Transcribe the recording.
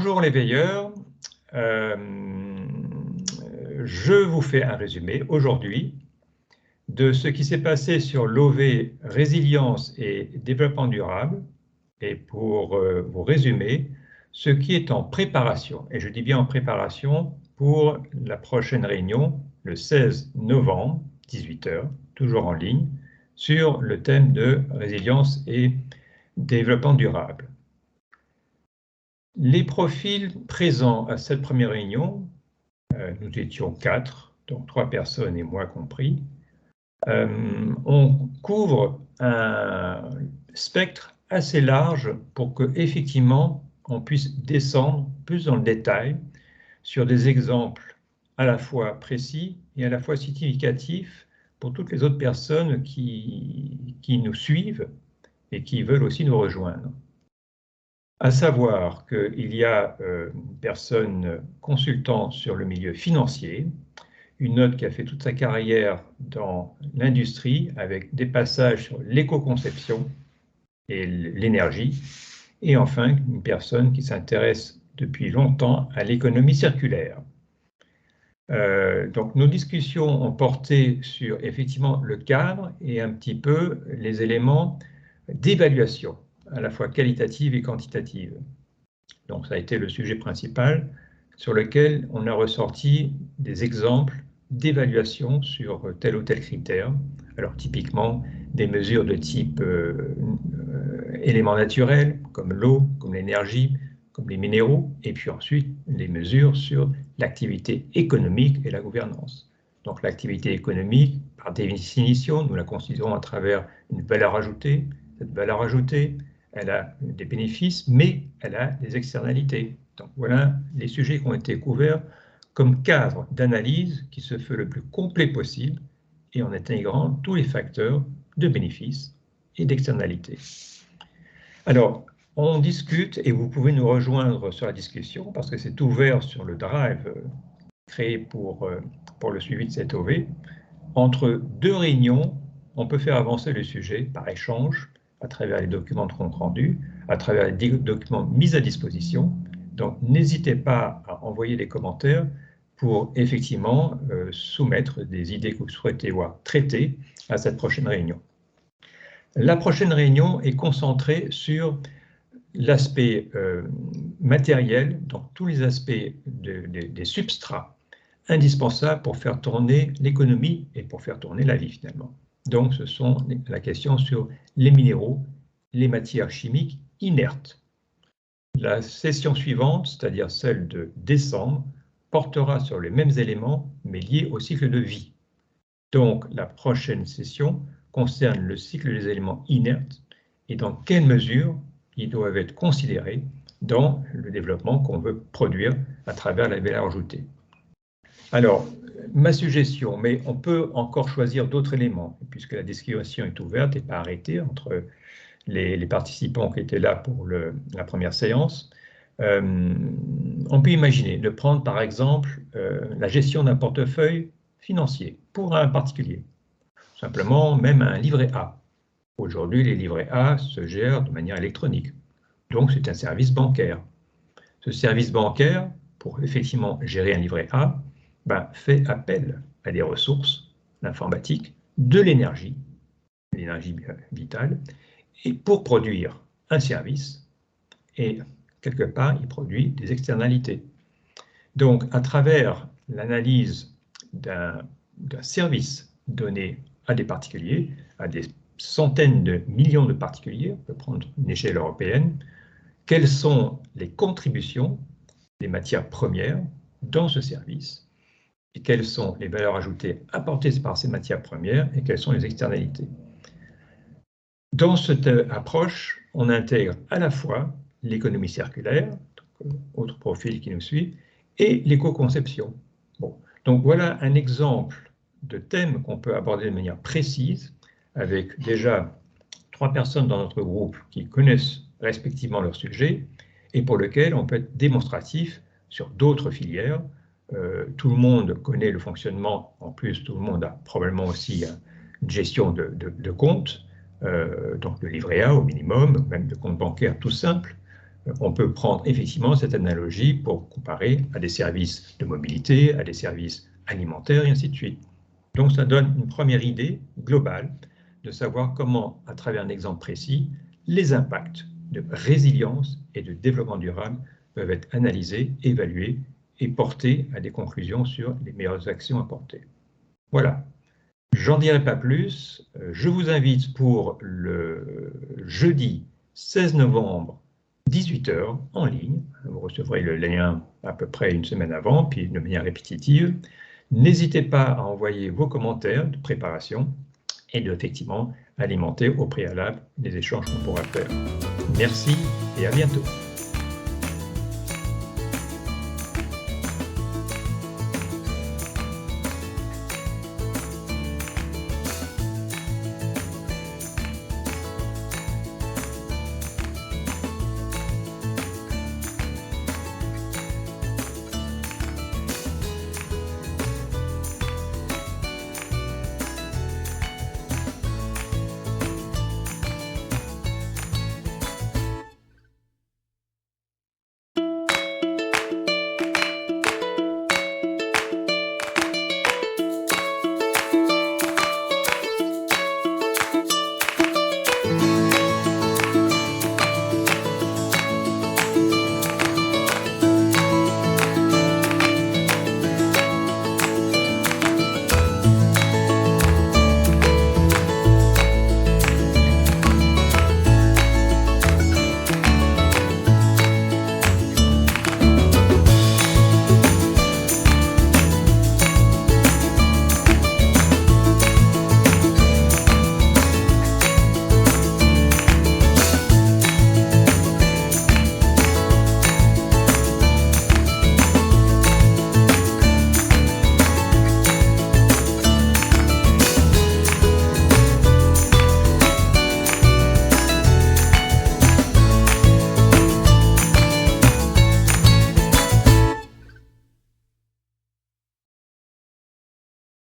Bonjour les veilleurs, je vous fais un résumé aujourd'hui de ce qui s'est passé sur l'OV résilience et développement durable et pour vous résumer ce qui est en préparation, et je dis bien en préparation pour la prochaine réunion le 16 novembre, 18 h, toujours en ligne, sur le thème de résilience et développement durable. Les profils présents à cette première réunion, nous étions 4, donc 3 personnes et moi compris, on couvre un spectre assez large pour que effectivement on puisse descendre plus dans le détail sur des exemples à la fois précis et à la fois significatifs pour toutes les autres personnes qui nous suivent et qui veulent aussi nous rejoindre. À savoir qu'il y a une personne consultant sur le milieu financier, une autre qui a fait toute sa carrière dans l'industrie avec des passages sur l'éco-conception et l'énergie, et enfin une personne qui s'intéresse depuis longtemps à l'économie circulaire. Donc nos discussions ont porté sur effectivement le cadre et un petit peu les éléments d'évaluation, à la fois qualitative et quantitative. Donc ça a été le sujet principal sur lequel on a ressorti des exemples d'évaluation sur tel ou tel critère. Alors typiquement des mesures de type éléments naturels comme l'eau, comme l'énergie, comme les minéraux, et puis ensuite les mesures sur l'activité économique et la gouvernance. Donc l'activité économique, par définition, nous la considérons à travers une valeur ajoutée. Cette valeur ajoutée, elle a des bénéfices, mais elle a des externalités. Donc voilà les sujets qui ont été couverts comme cadre d'analyse qui se fait le plus complet possible et en intégrant tous les facteurs de bénéfices et d'externalités. Alors, on discute et vous pouvez nous rejoindre sur la discussion parce que c'est ouvert sur le drive créé pour le suivi de cette OV. Entre deux réunions, on peut faire avancer le sujet par échange à travers les documents de compte rendu, à travers les documents mis à disposition. Donc, n'hésitez pas à envoyer des commentaires pour effectivement soumettre des idées que vous souhaitez voir traitées à cette prochaine réunion. La prochaine réunion est concentrée sur l'aspect matériel, donc tous les aspects des substrats indispensables pour faire tourner l'économie et pour faire tourner la vie finalement. Donc ce sont la question sur les minéraux, les matières chimiques inertes. La session suivante, c'est-à-dire celle de décembre, portera sur les mêmes éléments mais liés au cycle de vie. Donc la prochaine session concerne le cycle des éléments inertes et dans quelle mesure ils doivent être considérés dans le développement qu'on veut produire à travers la valeur ajoutée. Alors, ma suggestion, mais on peut encore choisir d'autres éléments, puisque la discussion est ouverte et pas arrêtée entre les participants qui étaient là pour la première séance. On peut imaginer de prendre par exemple la gestion d'un portefeuille financier pour un particulier, simplement même un livret A. Aujourd'hui, les livrets A se gèrent de manière électronique. Donc, c'est un service bancaire. Ce service bancaire, pour effectivement gérer un livret A, fait appel à des ressources, l'informatique, de l'énergie vitale, et pour produire un service, et quelque part, il produit des externalités. Donc, à travers l'analyse d'un service donné à des particuliers, à des centaines de millions de particuliers, on peut prendre une échelle européenne, quelles sont les contributions des matières premières dans ce service et quelles sont les valeurs ajoutées apportées par ces matières premières et quelles sont les externalités. Dans cette approche, on intègre à la fois l'économie circulaire, autre profil qui nous suit, et l'éco-conception. Bon. Donc voilà un exemple de thème qu'on peut aborder de manière précise avec déjà 3 personnes dans notre groupe qui connaissent respectivement leur sujet et pour lequel on peut être démonstratif sur d'autres filières. Tout le monde connaît le fonctionnement, en plus tout le monde a probablement aussi une gestion de compte, donc de livret A au minimum, même de compte bancaire tout simple, on peut prendre effectivement cette analogie pour comparer à des services de mobilité, à des services alimentaires et ainsi de suite. Donc ça donne une première idée globale de savoir comment, à travers un exemple précis, les impacts de résilience et de développement durable peuvent être analysés, évalués et portés à des conclusions sur les meilleures actions à porter. Voilà. J'en dirai pas plus. Je vous invite pour le jeudi 16 novembre, 18 h, en ligne. Vous recevrez le lien à peu près une semaine avant, puis de manière répétitive. N'hésitez pas à envoyer vos commentaires de préparation et effectivement alimenter au préalable les échanges qu'on pourra faire. Merci et à bientôt.